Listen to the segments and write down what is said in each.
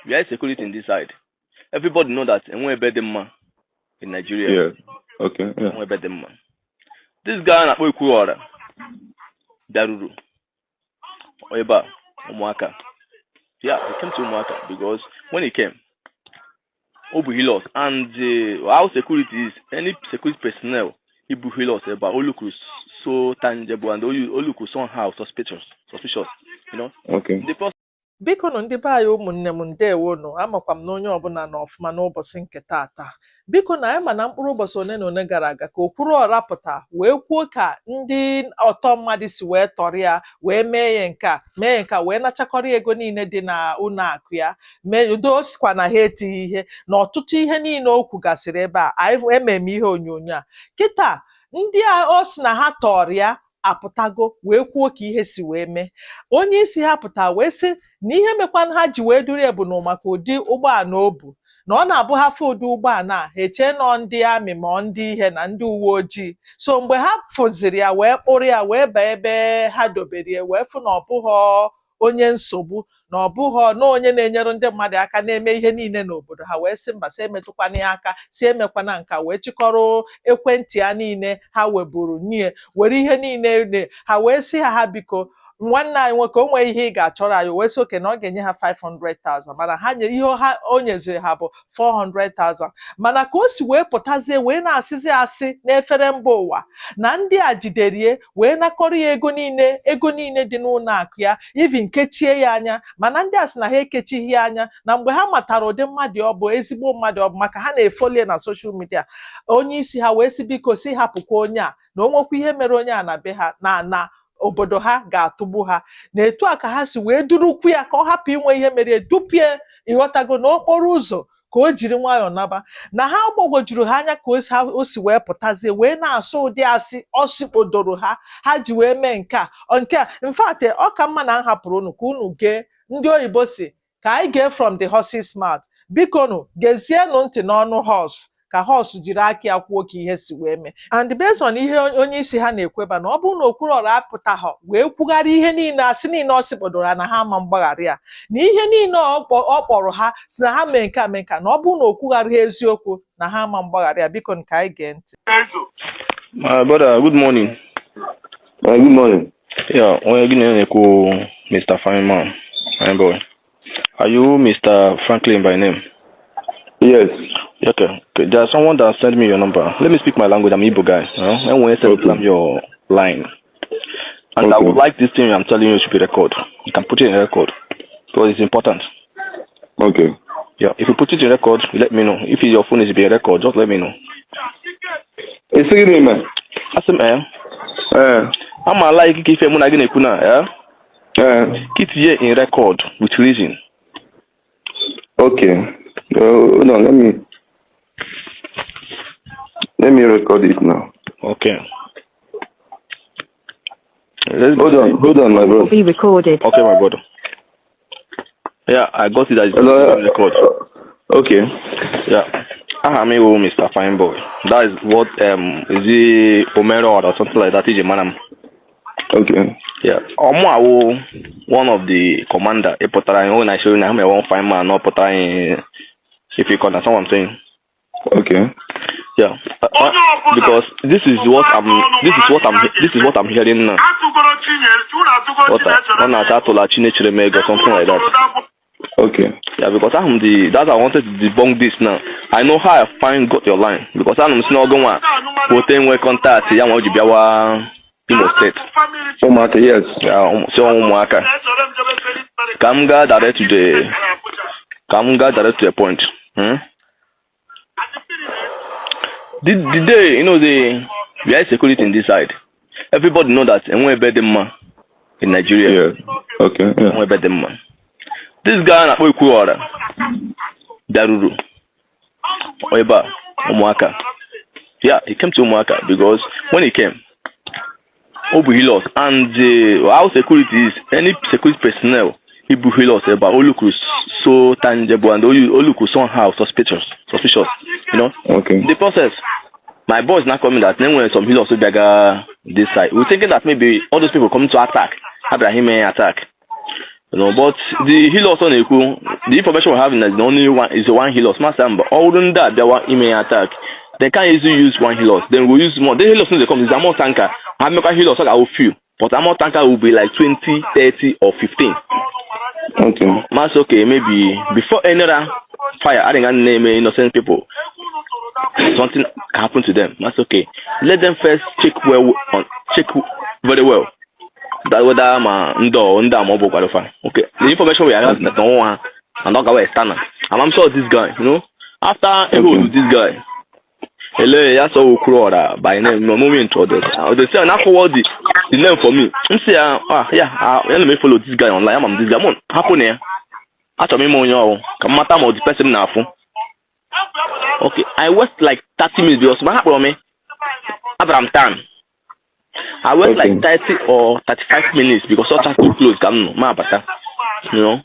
we are security in this side. Everybody know that and we're better man in Nigeria. Yeah. Okay. Yeah. We're better man. This guy na Okwuruora, Daruru, Oeba, umuaka. Yeah, he came to umuaka because when he came, Obu he lost, and our security is any security personnel. He he lost, but all look so tangible and all look somehow suspicious. You know. Okay. The process. biko nụ ndị be anyị ụmụnne m ndewo nụ amakwa m na onye ọbụla na ọfụma n'ụbọchị nke taata biko na anyị ma na mkpụrụ ụbọchị one na one gara aga ka Okwuruora pụta wee kwuo ka ndị ọtọ mmadụ si wee tọrọ ya wee mee ya nke a wee nachakọrọ ego niile dị na ụlọ akụ ya mee udo sikwa na ha etighi ihe na ọtụtụ ihe niile o kwugasịrị ebe a anyị ememe ihe onyonyo a kịta ndị a o si na ha tọrọ ya apụtago wee kwuo ka ihe si wee mee onye isi ha pụta wee sị na ihe mekwana ha ji wee duru ebu na maka ụdị ụgbọala o bu na ọ na-abụ ha fụ ụdị ụgbọala a ha echee nọ ndị amị ma ndị ihe na ndị uwe ojii so mgbe ha fụziri ya wee kpụrụ ya wee baa ebe ha dobere ya wee fụ na ọ bụghọ onye nsogbu na ọ bụghọ na onye na-enyere ndị mmadụ aka na-eme ihe niile n'obodo ha wee sị mba sị emetụkwana ya aka si emekwana nka wee chịkọrọ ekwentị ya niile ha weburu nye were ihe niile ha wee sị ha biko nwanne anyị nwoke o nwee ihe ị ga-achọrọ anyị wee sị oke na ọ ga-enye ha 500,000 mana ha nye ihe o nyeziri ha bụ 400,000 mana ka o si wee pụtazie wee na-asịzi asị n'efere mba ụwa na ndị a jiderie wee nakọrọ ya ego niile dị n'ụlọ akụ ya even kechie ya anya mana ndị a sị na ha ekechighị ya anya na mgbe ha matara ụdị mmadụ ọ bụ ezigbo mmadụ ọ bụ maka ha na-efolie na soshal midia onye isi ha wee sị biko si hapụkwa onye a na o nwekwa ihe mere onye a na be ha na obodo ha ga-atụgbu ha na etu a ka ha si wee durukwu ya ka ọ hapụ inwe ihe mere dupie ịghọtago n'okporo ụzọ ka o jiri nwayọọ naba na ha gbagwojuru ha anya ka o si wee pụtazie wee na-asụ ụdị asị ọ sikpodoro ha ji wee mee nke a mfat ọ ka mma na m hapụrụ unu ka unu gee ndị oyibo si ka anyị gee from the horse's mouth biko nụ gezienụ ntị n'ọnụ horse ka horse jiri aka ya kwuo ka ihe si wee mee and based on ihe onye isi ha na-ekweba na ọ bụrụ na Okwuruora apụtaghọ wee kwugharị ihe niile asị niile ọ sịkpodoro na ha ma mgbaghara ya na ihe niile ọ kpọrọ ha si na ha mee nka na ọ bụrụ na o kwugharị eziokwu na ha ma mgbaghara ya biko nke anyị gee ntị. My brother, good morning. Good morning. Yeah, onye gị na-ekwu Mr. Fineman, fine boy. Are you Mr. Franklin by name? Yes. Okay. There's someone that sent me your number. Let me speak my language. I'm Igbo guy. And when I send your line, and I would like this thing I'm telling you to be recorded. You can put it in record because it's important. Okay. Yeah. If you put it in record, you let me know. If your phone is being recorded, just let me know. It's a man. I'm like if you're not gonna keep here in record with reason. Okay. No, let me record it now. Okay. Hold on, my brother. Be recorded. Okay, my brother. Yeah, I got it. Record. Okay. Yeah. I'm Mr. Fineboy. That is what is it Omero or something like that is a man. Okay. Yeah. One of the commander when I show you I'm one fine man, not if you understand what I'm saying. Okay. Yeah. Because this is what I'm hearing now. Something like that. Okay. Yeah, because I wanted to debunk this now. I know how I got your line because I'm not going to contact Imo State. Umuaka, yes. Yeah, so umuaka. Come direct to the point. The day, we are security in this side. Everybody know that and we're better man in Nigeria. Yeah. Okay. Yeah. We're better man. This guy na Okwuruora, Daruru, Oeba, umuaka. Yeah, he came to umuaka because when he came, he lost, and our security is any security personnel. He lost, but all look so tangible and all look somehow suspicious. You know. Okay. The process. My boy is not coming that then when some healers also bigger this side. We're thinking that maybe all those people coming to attack, Abraham may attack. You know, but the healers on the information we're having is the only one is the one healers. Master, but all of that there were email attack. They can't easily use one healers. Then we'll use more. The healers when they come is a more tanker. I make a healers like I will few, but a more tanker will be like 20, 30, or 15. Okay. Master, okay, maybe before another fire, I think I name innocent people. Something happened to them. That's okay. Let them first check check very well. That whether I'm okay. The information we have that don't want and not go stand. I'm sure this guy, you know, after a hold with this guy. Hello, that's Okwuruora by name. No moment to others. They say now forward the name for me. Let me follow this guy online. I'm this guy. Happen here. After me, money, come matter more the person now. Okay, I was like 30 minutes because my problem me. Abraham time. I wait like 30 or 35 minutes because such too close. You know,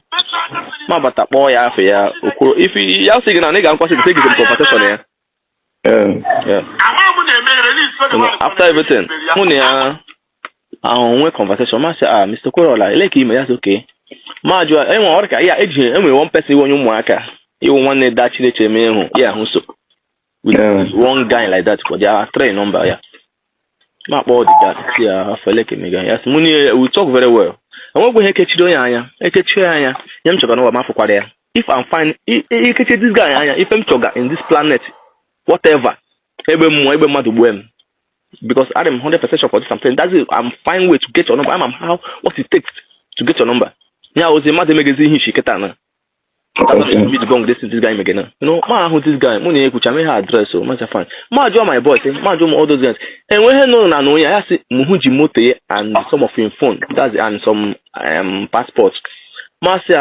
boy, if you are saying a nigga, I'm going to take some compensation here. Yeah. You know, after everything, when conversation, Mr. Okwuruora, like him, that's okay. Major, anyone, yeah, one person, umuaka. You want that so with one guy like that, because there are 3 number, yeah. Not all the guys, yeah, I feel like me, yes, money, we talk very well. I won't go here, catch you, if I'm fine, catch this guy, if I'm talking in this planet, whatever, every month because I'm 100% sure for this something. That's it. I'm fine way to get your number. I'm how what it takes to get your number. Yeah, I was a mother magazine she ketana. This guy again. You know, who this guy? Money which I may have address so much fine. Ma join my boy, ma join all those guys. And when he no I see Muhuji Mote and some of him phone. That's and some passports. Ma say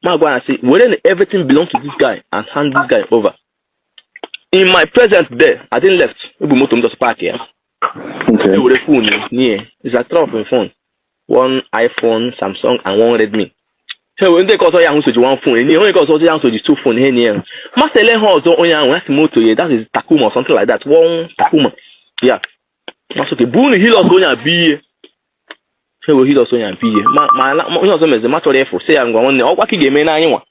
ma go and say when everything belongs to this guy and hand this guy over. In my presence there, I didn't left. We go to just park here. Okay. With a phone near. It's a 12 phone. One iPhone, Samsung, and one Redmi. So when they call so young to one phone, and you only call so young to the 2 phone here. Master Len Hall so on young motor here. That is Takuma or something like that. One Takuma. Yeah. That's okay. Boone Hill or Sonia B. So Hill or Sonia B. My is the matter for say I'm going to what game in anyone.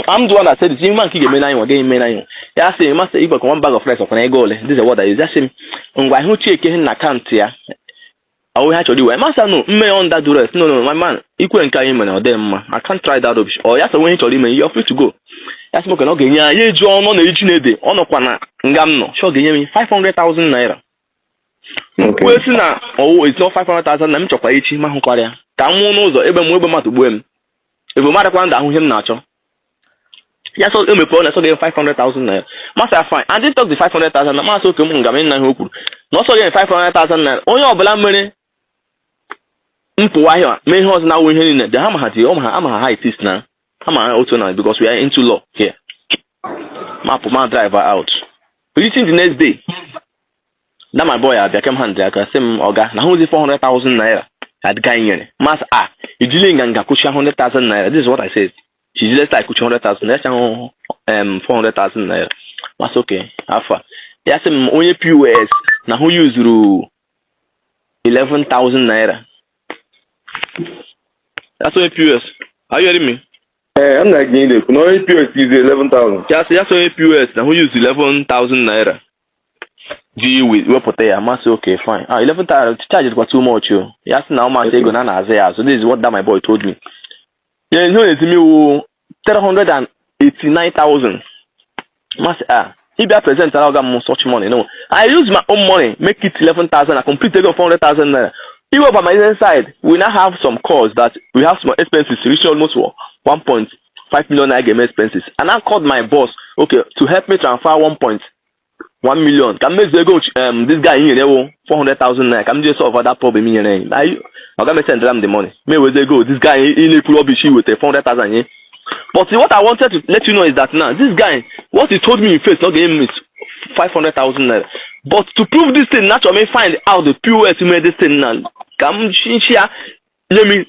I'm the one that said the same man game in anyone game in anyone. Yeah, I say master equal one bag of rice of an goal. This is what I use. That's him. Why who check in account here? I will have to do. I must know me on that dress. No, my man. Equal and carry man or them. I can't try that option. Or yes, I went to him. You're free to go. Yes, smoking. Okay, yeah, you draw on the 18 day. On a corner. Ngamno. Sure, give me 500,000 naira. Okay. Now, oh, it's not 500,000. I'm talking about man who carry. Come on, no, even move him to boom. If we matter one that him natural. Yes, so me phone. So they 500,000 naira. Master fine. And they talk the 500,000. Master come on, gamin na hoku. Not so getting 500,000 naira. Only obala money. Why? May house now we hearing the Hamahati, I'm a high test now. I'm also now because we are into law here. Map my driver out. Reaching the next day. Now my boy, I became hand there. I say, Oga, now who's the 400,000 naira? At guy in Mas you dealing and Gakusha 100,000 naira. This is what I said. She's just like 100,000. That's 400,000 naira. That's okay. Alpha. Yes, only POS. Now who use 11,000 naira? That's only POS. Are you hearing me? I'm not getting it. No POS is 11,000. That's only POS. Now who use 11,000 naira? G with Wapotaya. I must say, okay, fine. 11,000 charges got too much. Yes, now my say go na Azea. So this is what that my boy told me. Yeah, you know it's me 389,000. Must if I present I got such money. No, I use my own money, make it 11,000. I complete take 400,000 naira. Even by my side, we now have some costs that we have some expenses reaching almost 1.5 million naira expenses. And I called my boss, okay, to help me transfer 1.1 million. Can we go this guy in here 400,000 naira? Can we just solve that problem in here? I'm gonna send them the money. Maybe they go. This guy in a rubbish with 400,000. But what I wanted to let you know is that now this guy, what he told me in face, not giving me 500,000 naira. But to prove this thing, not to me find out the POS who made this thing now. Come here, let me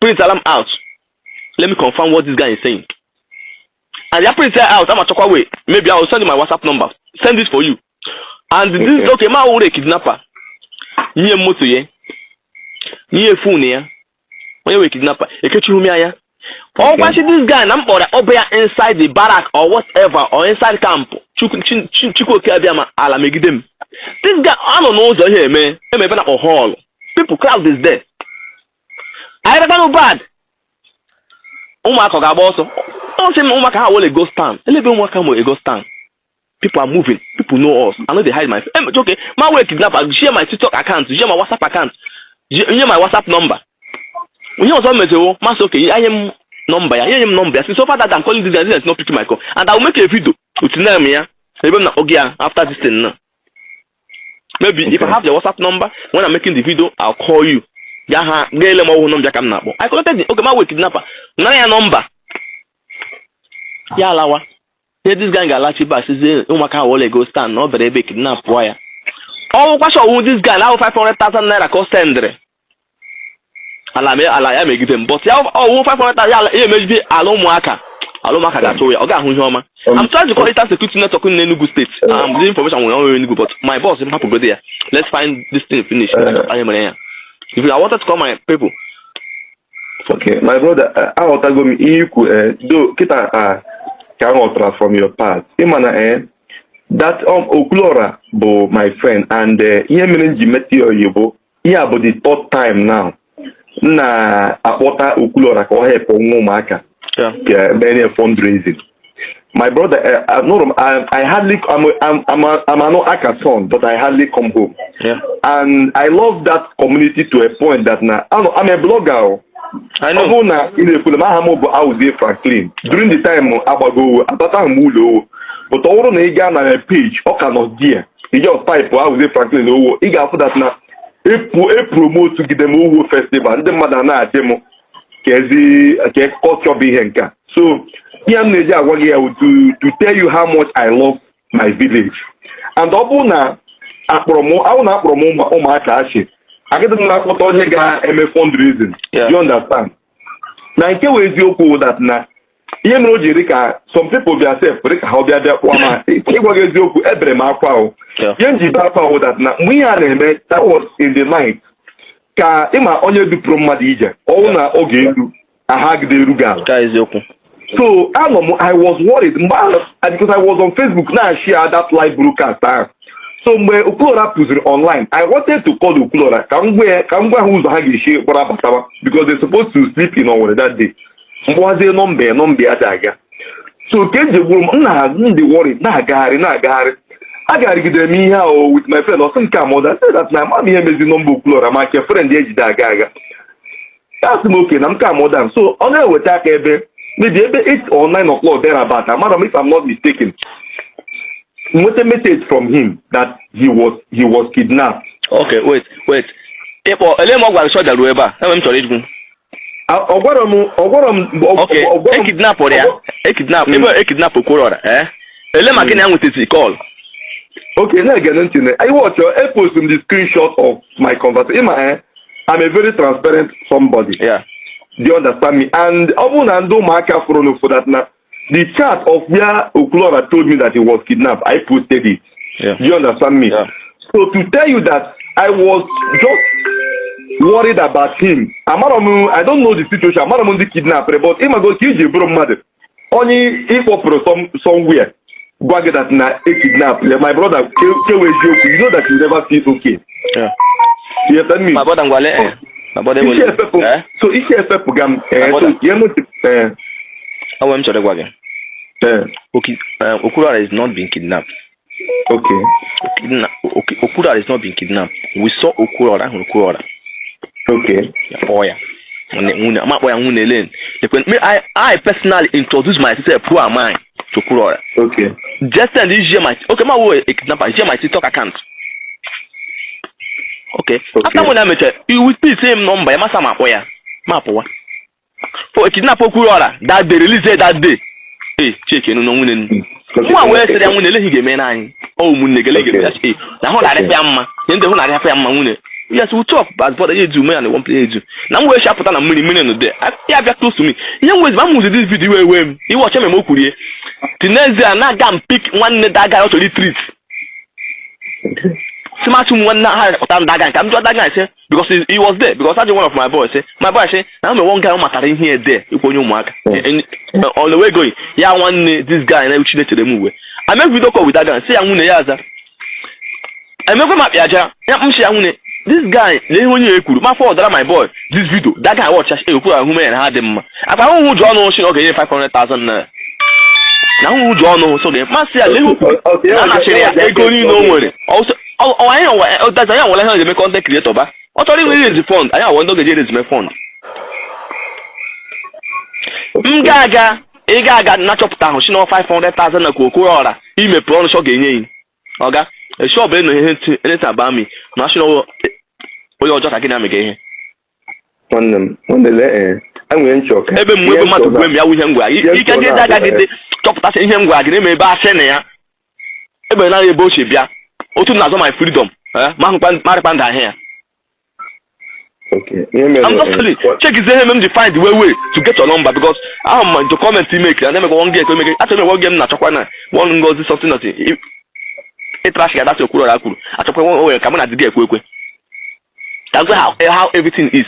print alarm out. Let me confirm what this guy is saying. And I print it out. I'm a talk away. Maybe I will send you my WhatsApp number. Send this for you. And this is okay. My old kidnapper. Near motor, near phone here. onye we kidnapper ekechihu mi anya or kwashi this guy na mkpọrọ ọbịa inside the barrack or whatever or inside camp chikoke abịa ala megide m this guy anọ n'ụzọ ihe eme na hall people crowd is there I don't know bad ụmụaka ga-agba ọsọ ọ sị m ụmụaka ha wole go stand elebe ụmụaka mo go stand people are moving people know us I know they hide my okay my way kidnapper share my TikTok account share my WhatsApp account share my WhatsApp number onye ọzọ mezewo masị okay I am number ya nye m number ya so far that I'm calling this guy is not picking my call and I will make a video with name ya ebe m na oge ya after this thing now maybe if I have your WhatsApp number when I'm making the video I'll call you ya ha gaele m ọhụụ number ka m na-akpọ I collected the okay my way kidnapper nara ya number ya alawa say this guy ga-alachi back say ụmụaka ha wole go stand na ọ bere ebe kidnap wa ya ọ kwasha ọwụ this guy na 500,000 naira ka ọ sendere ala ya megide m but ya ọwụ 500,000 ya emejibi ala ụmụaka ga-atụ ya ọ ga-ahụ ihe ọma I'm trying to call it security network in Enugu state the information will not Enugu but my boss him happen go there let's find this thing finish if I wanted to call my people okay my brother I want to go iku do kita can from your part imana that Okwuruora bo my friend and ihe mere nji meti oyibo ihe bụ the third time now na akpọta Okwuruora ka ọ help ụmụaka many fundraising my brother I hardly I'm an Aka son but I hardly come home and I love that community to a point that now I'm a blogger I know na in the Fulham I was there Franklin during the time Abago Atata Mulo but all na ịga na page ọ ka nọ there he just type I was there Franklin owo ị ga-afụ that na e promote to give them owo festival ndị mmadụ na-achị m ka culture bụ ihe nka so here I'm na-eji agwa gị to tell you how much I love my village and ọ bụ na akpọrọ m ụmụaka achị agịdị m na-akpọta onye ga-eme fundraising you understand na nke wee eziokwu that na ihe mere o jiri ka some people bịa sef ka ha bịa kpụọ ma ịgwa gị eziokwu ebere m akwa ahụ ihe njide akwa ahụ that na mgbe ihe a na-eme that was in the night ka ịma onye dupụrụ mmadụ ije ọnwụ na oge elu aha gide eru gị ala so I was worried because I was on Facebook na share that live broadcast ahụ so mgbe Okwuruora pụziri online I wanted to call Okwuruora ka m gwa ha ụzọ ha ga-esi gbara batawa because they supposed to sleep in Owerri that day mgbazie nọmba ya daga so ke nje gburu m ndị worry na-agagharị agagharịgidere m ihe ahụ with my friend ọsị nke amụda say that na ama ihe mezi nọmba Okwuruora ma nke friend ejide aga that's m okay na m ka amụda so ọ na-eweta aka ebe maybe ebe 8 or 9 o'clock thereabout amara m if I'm not mistaken with a message from him that he was kidnapped. Okay, wait. Ele mo gwa so daru eba. Na me choro igun. Ogwaro m okay. Kidnap or ya. Kidnap Okwuruora, Ele ma kini anwetesi call. Okay, na get nothing. I watch your post the screenshot of my conversation. I'm a very transparent somebody. Yeah. Do you understand me? And obu na ndo maka for that now. The chat of where Okwuruora told me that he was kidnapped, I posted it. Yeah. Do you understand me? Yeah. So to tell you that I was just worried about him. I don't know the situation. I'm not the kidnapper, but if I go to the bro mother, only if somewhere, go get that na a kidnap. My brother, you know that you never feel okay. Yeah. You understand me? My brother, so if you have a program, I am sorry, Wagon. Okay, Okwuruora is not being kidnapped. Okay. Okwuruora is not being kidnapped. We saw Okwuruora. Okay. Oh yeah. I personally introduced myself. Who am I to Okwuruora? Okay. Just send this year my my way a kidnapper. Share my TikTok account. Okay. After when I met you will see same number. Masa mapoya. Mapowa. For a kidnap Okwuruora that they release it that day. Hey, check no winning. One way say I'm winning he game nine. Oh munegele game just hey. Na ho na refe amma. Then the ho na refe amma winning. Yes, we talk but you do me and one play you. Now we sharp put na money no there. I have close to me. You always man this video where you watch me mokurie. The next day na gam pick one that guy out of the street. smart one now has that guy. Come to that guy say because he was there because that's one of my boys say my boy say now me one guy matter in here there you go umuaka on the way going yeah one this guy na uchi to the move I make video call with that guy say ahune ya aza I make map ya ja ya mshi ahune this guy le onye ekuru ma for my boy this video that guy watch say ekuru ahume na had him apa hu jo no shi no ga 500,000 na na hu jo no so ga ma say le hu na shiri ya ego ni no nwere also I know that's I want to make content creator ba. What are you raise the fund? I want to get raise my fund. Gaga na chọpụta ahụ shi na 500,000 na Okwuruora ime pro so ga enye yin. Oga, e sure be no ihe ba mi. National oyo ojo ka gị na me ga ihe. Nwanne le enwe nchoka. Ebe mmadụ gwe m ya ihe ngwa. Ike ndị daga gị chọpụta ihe ngwa gị na ebe asị na ya. Ebe na ebe ochie bịa. Otu na my freedom. Maripanda here. Okay. I'm not silly. Check his name to find the way to get your number because I'm the comment he make and then make one game to make it. I tell me one game na chokwana. One goes something nothing. It trash that's your Okwuruora akuru. I tell one way come on at the game quick. That's how everything is.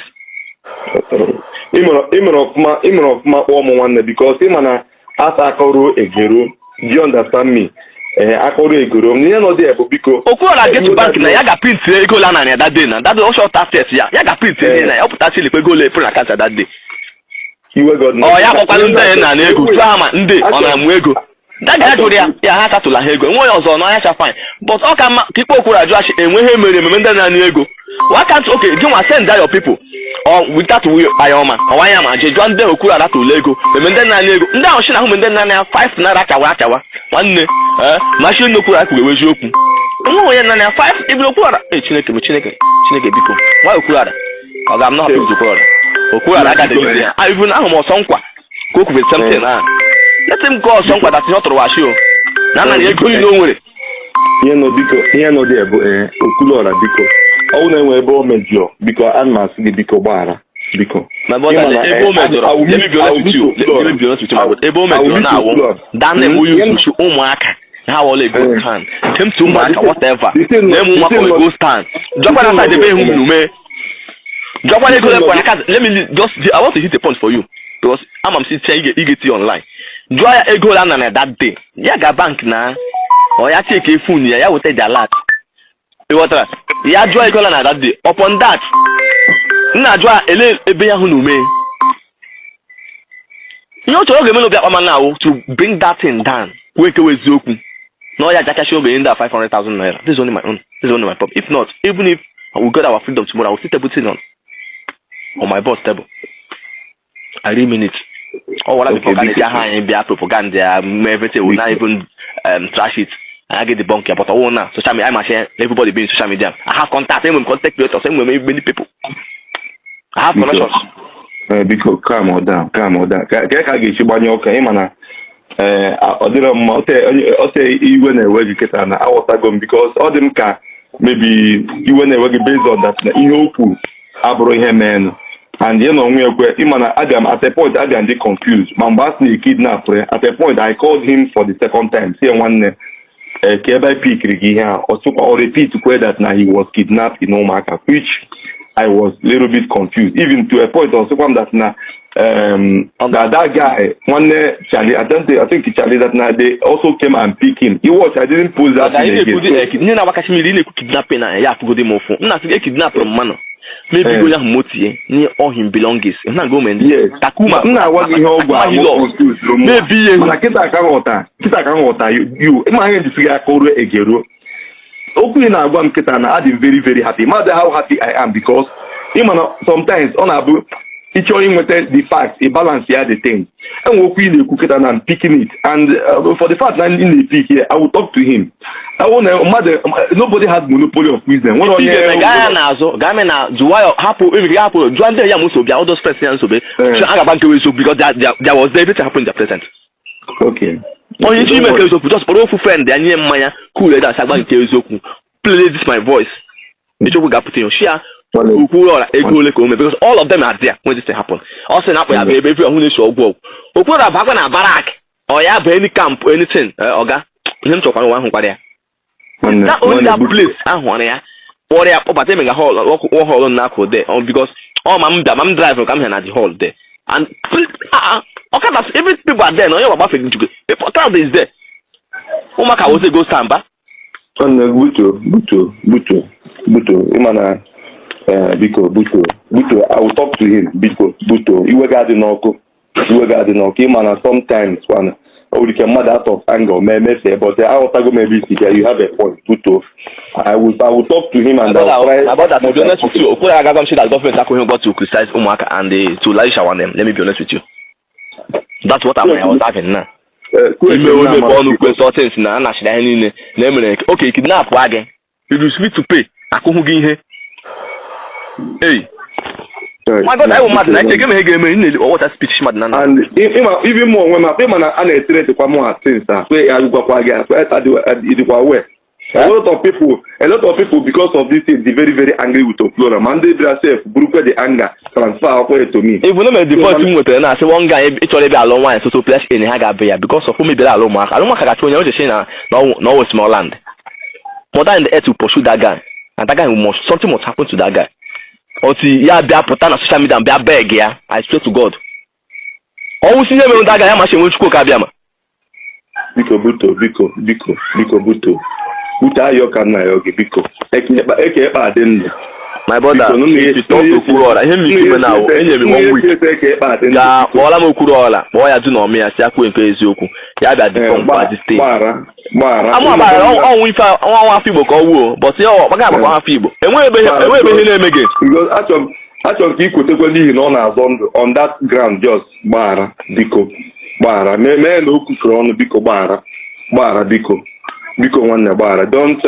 Imro ma one because imana asa akoro egero. Do you understand me? Akoro egoro niye no dey biko Okwuruora get to bank na ya ga print ego la na that day na that day also tax ya ga print na ya put actually pe go le print account that day iwe god oh ya kokwalu nde na na ego sama nde ona mu ego that guy do ya ha tatula ha ego nwe ozo no ya cha fine but o ka tikpo Okwuruora ju ashi enwe he mere nde na ego why can't okay give one send that your people or with that we ayoma awanya ma je ju nde Okwuruora to ego nde na ego nde ahụ shi na hu nde na 5 naira kawa nwanne machine Okwuruora kwuru ewe okwu nwa onye na 5 ibn Okwuruora Chineke biko why Okwuruora ọ ga am not happy with Okwuruora aga dey there even ahụ mo so nkwa ko ku something na let him go so nkwa that not washi o na ego ni no nwere ihe no dey bụ Okwuruora biko ọ na-enwe ebe o mejọ biko anmas gị biko gbara biko my brother ebe o mejọrọ let me be honest with you ebe o mejọrọ na awọ dan na mu use umuaka how all a good can came to umuaka whatever let me go stand drop on side the be hu nume drop on go let me just I want to hit a point for you because I'm sitting you get it online draw ego la na that day ya ga bank na o ya take phone ya will take the alert what ya draw ego la na that day upon that na draw ele ebe ya hu nume you to go me no be akpama now to bring that thing down weke weziokwu no ya jaka show be in that 500,000 naira this is only my own this is only my problem if not even if we got our freedom tomorrow I will still put it on my boss table I really mean it oh what be propaganda everything will not even trash it and I get the bunker but I won't now social media I share everybody being social media I have contact same with contact creators same with many people I have connections because calm down ka ga-echi gbanye ọka ịma na ọ dịrọ mma ote iwe na-ewe gị kịta na aghọtago m because ọ dị m ka maybe iwe na-ewe gị based on that na ihe okwu abụrụ ihe meenụ and ya na onwe ekwe ịma na at a point aga m dị confused ma mgbe a sị na kidnap at a point I called him for the second time say nwanne ka ebe pikiri gị ihe a ọ repeat kwe that na he was kidnapped in umuaka which I was a little bit confused, even to a point also that na that guy one Charlie, I think Charlie that now they also came and pick him. He was I didn't pose that. You know what really kidnapping na ya go dey more phone. Na say kidnap from man. Maybe go ya motie ni all him belongings. Na go men. Yes. Takuma. Na wa gi ho gwa. Maybe na kita ka ngota you. Ima ihe disi ya koro egero. Okwu na agwa m kịta na I'm very very happy. Matter how happy I am because sometimes on abu ịchọ inweta the fact a balance here the thing. And okwu na-ekwu kịta na I'm picking it and for the fact that in the pick here I will talk to him. I want nobody has monopoly of wisdom. One on here guy na azo guy na juwa hapo if hapo juande ya muso bia all those presidents so be so aga bank we so because there was everything happen in the present. Okay. Only you make us just for ofu friend dey anye mmanya cool that sagba nke eziokwu play this my voice ejoku ga put in share Okwuruora ego le ko me because all of them are there when this thing happen also na ya be every who dey show ogwo Okwuruora bakwa na barak or ya be any camp anything oga him chokwa one hu kware That only that place ahụ ya or ya kpọbata emega hall na-akụ there because mam drive come here na the hall there and every people are there na onye gbagbafe njugo crowd is there ụmụaka wose go samba buto ịmana biko buto I will talk to him biko buto iwe ga-adị n'ọkụ ịmana sometimes we can mad out of anger, but I want to go maybe you have a point. I will talk to him and about that. To be honest with you, Okwuruora that government are going to criticize umuaka and to like shower them. Let me be honest with you. That's what I was having now. Okay, kidnap again. You need to pay. Hey. My God, I will mad. I take him what a speech mad. And even more when my payment and I say to come more since where I go again. A lot of people because of this thing, they very, very angry with Okwuruora. Man, they themselves broke the anger transfer away to me. If we don't the first thing with I say one guy it's already alone one so place in Hagabe because of whom he be alone. I don't want to tell you say no small land. More than the air to pursue that guy, and that guy something must happen to that guy. Or see, yeah, they are put on social media and they are beg, yeah. I swear to God. Always see them on that guy, I'm actually going to cook Abiyama. Biko buto. Buta yoka na yogi biko. Eke adin. My brother, if you talk to Okwuruora, him me now, any 1 week. Yeah, all I'm Okwuruora. Boy, I do not me. I say I couldn't pay Zoku. Yeah, that different by the state. I'm about we found one people call but see, oh, my God, one people. And where be him again? Because actually, he could take on that ground just bara biko. Me no kufron biko bara biko one bara. Don't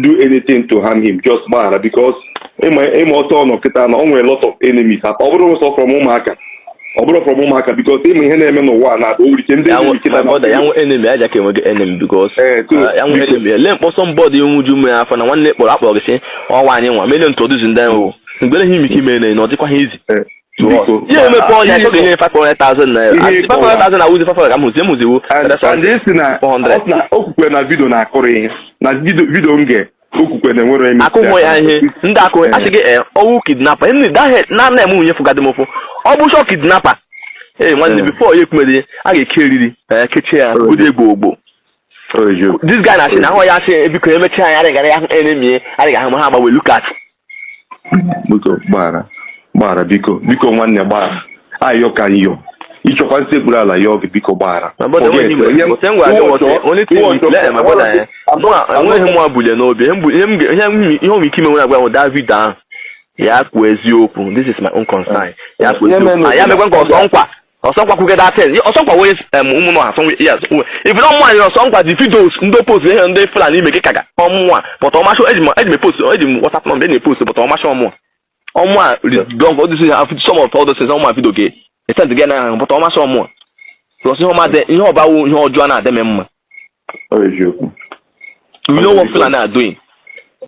do anything to harm him. Just bara because I'm also no kita no only a lot of enemies. Also from umuaka. From umuaka because him no one na we can do young enemy I just can enemy because young enemy let somebody who do me for one let up say or one million introducing them. Ngbe him kime no dey quite easy. Yeah, me point I talk 500,000 naira. 500,000 I use 500 am muzi. And this na 400 okukwe na video na akọrọ na video nge okukwe na nwere emi. Akụmọ ya ihe ndị akụ asige owu kidnapper. Ndị that head na emu nye fugade mofo. Obu sho kidnapper. Eh one before you kumede a ga-ekeriri keche ya gude egbo. This guy na say na ho ya say biko emechi anya ari gara ya enemy ari ga ha agba we look at. Bara biko nwanne bara ayo ka iyo ichokwa nsekpuru ala ya oge biko bara only him abule n'obi ihe o ike menwe agwa David ahụ ya kwu eziokwu. This is my own concern. Ya kwu eziokwu ya mekwe nke ọsọnkwa kwuge that thing ọsọnkwa wey ụmụnọ ha sonwe yes if you don't mind ọsọnkwa the videos ndo post ihe ndị Fulani ime kekaga ọmụnwa but ọmasho eji me post eji WhatsApp number dey post but ọmasho ọmụnwa ọmụnwa don't all this some of all those things ọmụnwa video ge it's to get na but ọmasho ọmụnwa plus ihe ọma de ihe ọbawo ihe ọjọọ na ademe mma. You know what Fulani are doing.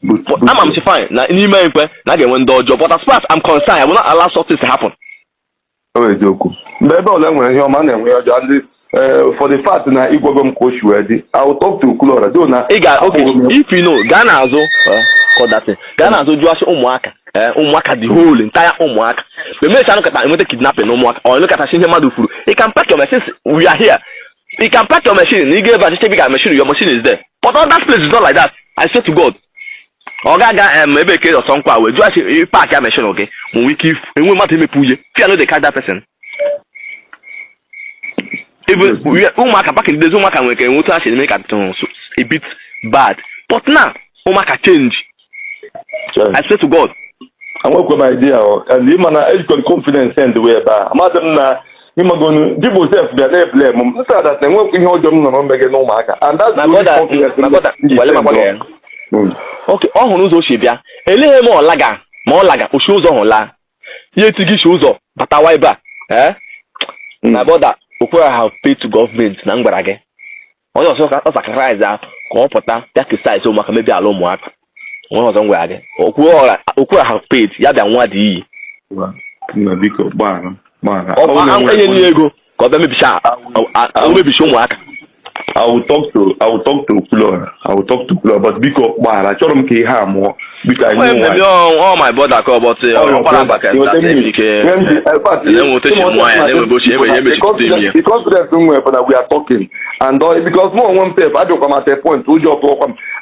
I'm fine na n'ime ekwe na ga-enwe ndị ọjọọ but as far as I'm concerned I will not allow something to happen. Ebe ole nwere ihe ọma na-enwe ọjọọ ndị for the fact na igwego m ka o shiwe dị I will talk to Okwuruora do na okay if you know gaa n'azụ gaa n'azụ jụọ asị ụmụaka the whole entire ụmụaka memecha anụkata enweta kidnapping na ụmụaka ọ enwekata ihe mmadụ furu you can pack your machine we are here you can pack your machine na ị ga-ebe achịcha big machine your machine is there but all that place is not like that I swear to God. Ọ ga-aga ebe eke ọsọ nkwa wee jụọ asị paaki ya machine oge ma nwee ike enwe mmadụ emepe uye fear no dey catch that person. Ụmụaka back in the days ụmụaka nwere ka enweta asị eme ka a bit bad but now ụmụaka change. I swear to God. Enwekwe m idea and ịma na ejikọrọ confidence end wee ebe a amadị m na ịmagonu people self bịa na-eblame m nsị ada na enwekwe ihe ọjọọ m nọrọ mmege n'ụmụaka and that's the only confidence. Okay, ọ hụrụ ụzọ o si bịa eleghị ma ọ laga osi ụzọ hụ laa ya etighị isi ụzọ batawa ebe a my brother Okwuruora have paid to government na mgbara gị onye ọzọ ọ sacrifice ahụ ka ọ pụta ya criticize ụmụaka mebi ala ụmụaka onye ọzọ ngwara gị Okwuruora have paid ya bịa nwa dị iyi biko enye nye ego ka ọ bịa mebicha ụmụaka I will talk to Okwuruora. I will talk to Okwuruora, but because I told him he had more because I know all my brother call but because we are talking and because more one step I don't come at a point to job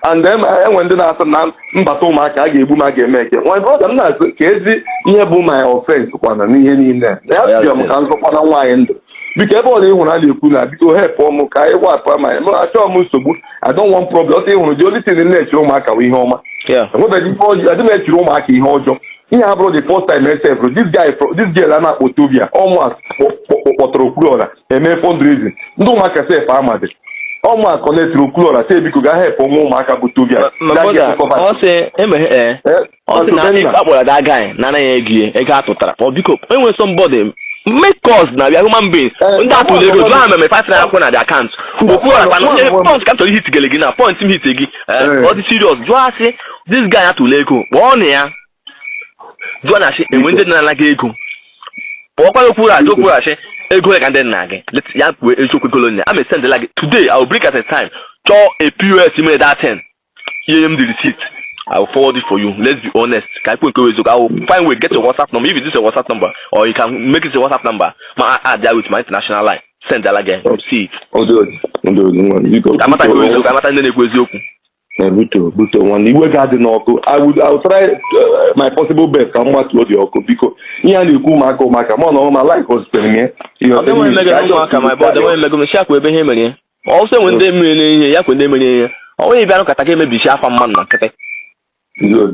and then I went in after now mbato maka I gave my game make one brother na kezi ihe bụ my offense kwana n'ihe niile ya bịa m ka nzọkwana nwaanyị ndụ biko ebe ọ na-ehụ na na-ekwu na biko help ọmụ ka anyị wapụ ma achọọ m nsogbu I don't want problem ọsọ ịhụrụ dị only thing na-echere ụmụaka bụ ihe ọma enwebeghị ife ọjọọ adị na-echere ụmụaka ihe ọjọọ ihe a bụrụ the first time myself this girl a na-akpọ Tobia ọmụa kpọtara Okwuruora eme fundraising ndị ụmụaka sef amadị ọmụa kọnetiri Okwuruora sị biko ga help ọnwa ụmụaka bụ Tobia ọ sị na akpọrọ that guy na anaghị ego atụtara ọ biko enwere somebody make us na bịa human beings ndị atụrụ ego jụọ ha meme 5 naira kwụ na the account Okwuruora kwana onye pọnt ka m chọrọ hit gele gị na pọnt m hit gị ọ dị serious jụọ asị this guy atụrụ ego kpọọ na ya jụọ na asị enwe ndị nna gị ego kpọọkwa Okwuruora asị ego ya ka ndị nna gị ya kwuo eziokwu kolonia a mesendela gị today I will bring at a time chọọ a POS ime that 10 ihe m the receipt I will forward it for you. Let's be honest. Can I put I will find way get your WhatsApp number. If it is a WhatsApp number, or you can make it a WhatsApp number. I add that with my international line. Send that again. See it. I will try my possible best. I'm not to the Oko because here you come Maka. My life was spending here. My brother, when you share with him, also when they mean here, when they mean oh, you don't get maybe share from man. Good,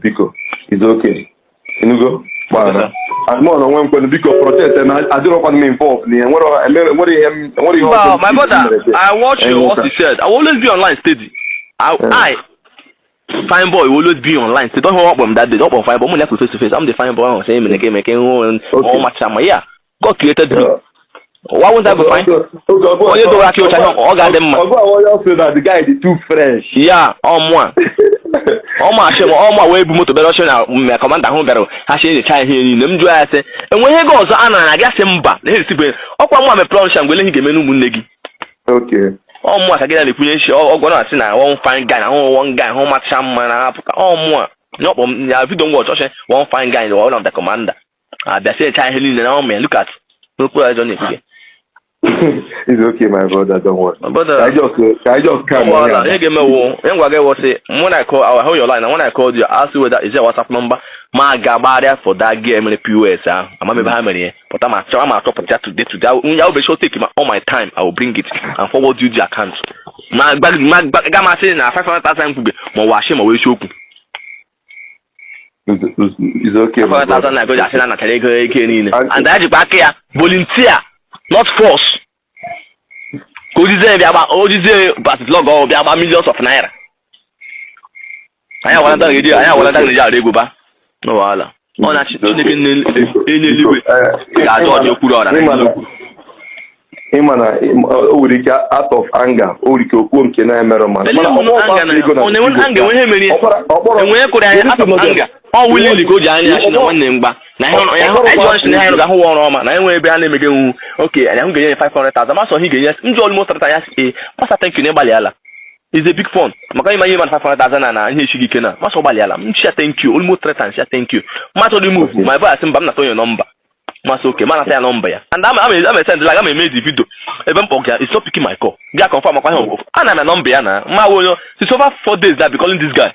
because it's okay. You go? And more than one point because protest and I don't want to be involved. What do you my brother, I watch what he said. I will always be online steady. I fine boy will always be online. So don't hold up on that day. Don't fine boy. I'm face to face. I'm the fine boy. I'm saying making all much time. Yeah, God created me. Why won't I be fine? You do like you all got them. That the guy is too fresh. Yeah, one. All my way motor better now. My commander home better. I say the child here in them dry. And when he goes on, I guess him back. He's sleeping. Oh, one plunge and willing to give me no munegi. Okay. Oh, more I get the queen. Oh, gonna see now. One fine guy. Oh, one guy. How much man? Oh, more. No, if you don't watch, one fine guy is one of the commander. They say child here in the army. Look at. Look what I done it. It's okay, my brother. Don't worry. But I just can't. When I call, I'll hold your line. And when I called you, I asked you whether is your WhatsApp number. My gabaria for that game in the POS. I'm not behind me, but I'm a top of that today. I'll be sure taking all my time. I will bring it and forward you the account. My gamma saying 500,000 could be more washing my way show. It's okay. 500,000 I go to and that's back here. Volunteer. Not force. Go this about all this but log all about millions of naira. I want to tell I want to tell you go back. No wala. On a chip in out of anger, all willingly go down one name back. I won't be an okay, and I'm getting 500,000. I'm also here. Yes, almost a thank you, Nebaliala. It's a big phone. Makai my even 500,000 and he should get a Masobaliala. Thank you, almost 3 times. Thank you. Maso remove my boy. I'm not your number. Masoke, man, I say a number. And I'm a sense like I'm a made video. Even Poker is not picking my call. Get confirm my home. And I'm a number. It's over 4 days that I've been calling this guy.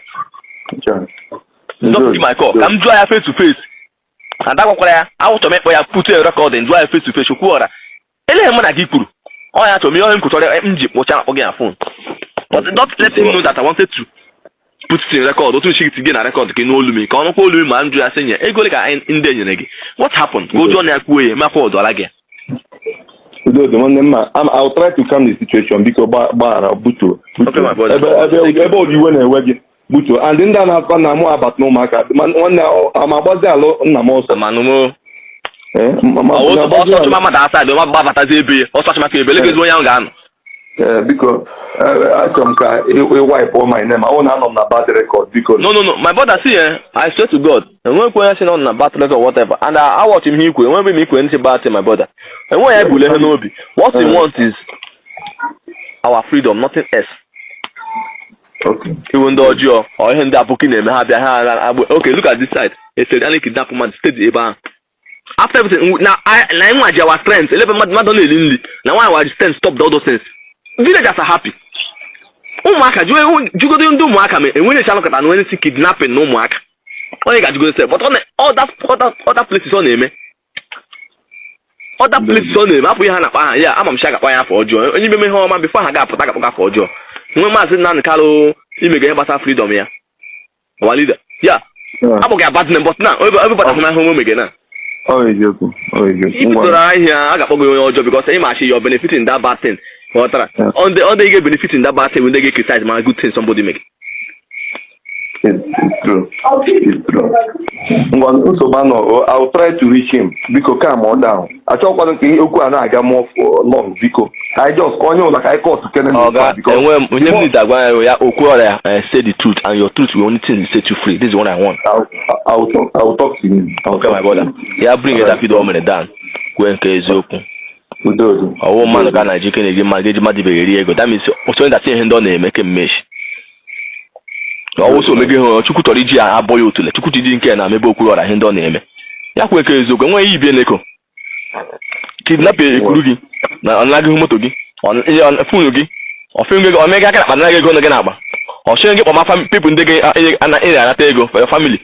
Don't pick my call. I'm dry face to face. And that's why I want to make where I put a record and drive face to face. Okwuruora. Ele him na gikuru. Oh yeah, to me him could MG watch out again phone. But not let him know that I wanted to put it in record. Don't you again a record can hold me. Can't hold me man. I say yeah. Go like in danger. What happened? Go John Yakwe. My phone dollar again. I'll try to calm the situation because Buto. Okay, my brother. About you when I work. Buto, and then that happened more about no market. One now, I'm about that Namosa Manumo. Mama, that's I don't have Baba Zabi or such a big young gun. Because I come a wipe all my name. I own on the bad record because no, my brother see, I swear to God, and one question on the battle or whatever, and I watch him equal when we make anything bad to my brother. And when I believe what he wants is our freedom, nothing else. Okay. Even though Joe or him that booking them have their hand. Okay, look at this side. They said any kidnap man stayed the after everything. Now I our friends. 11 months now our friends stop all those things. Villagers are happy. Umuaka, you go do umuaka me. And when they shall look at and when they see kidnapping, no umuaka. All you got to go say, but on other places on name. Other places on name. After you have yeah, I'm sure I for Joe. And you may home before I got for Joe. No man said none Carlo, you may get better freedom here. Our leader. Yeah. I'm okay about them, but now everybody's my home again. Oh, it's joking. Oh, it's joking. I got your job because I'm actually you're benefiting that bad thing. On the get benefiting that bad thing when they get criticized, my good thing somebody make. It's true. It's true. I'll try to reach him. Biko, calm on down. I thought one thing you could not get more for long. Biko, I just call you like I call to Kennedy. Because when you need that guy, Okwuruora say the truth, and your truth will only thing set you free. This is what I want. I'll talk to him. Okay, my brother. Yeah, bring it up. You don't down. When case open. A woman can Nigeria again. My that means also that thing don't make a mesh. Also make Chukutoriji and Aboyo to let Chukuti didn't care and maybe Okwuruora hand on name. Yakweke is open when you be neko. Kidnap a Kurugi, on Lagumotogi, on Funugi, or Fungi or Mega and I go again. Or showing it for my people in the game and I go for your family.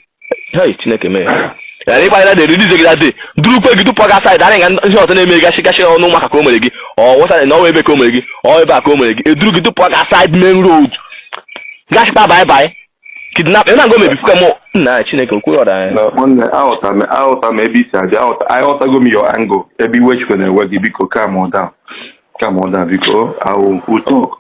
Hey, Chineke man. Anybody that they release that day, Drupa to put aside, and not a mega shikashi or no Macacomelegi, or what I know, maybe Comegi, or back Comegi, a Drugi to put aside main road. Gash bye bye. Kidnap and I'm going to become more. Nah, Chineke Okwuruora. Out, maybe I also go me your angle. Every which when I work, because come on down, because I will talk.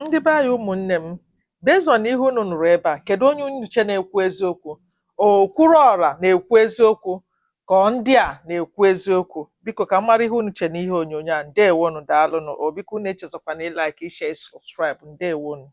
Ndị be anyị ụmụnne m, based on ihe unu nụrụ ebe a, kedu onye unu che na-ekwu eziokwu? Okwuruora na-ekwu eziokwu ka ọ ndị a na-ekwu eziokwu? Biko ka mara ihe unu che n'ihe onyonyo a. Ndewonu, daalụnụ. Biko unu echezọkwana ịlike, ishare, subscribe. Ndewonu.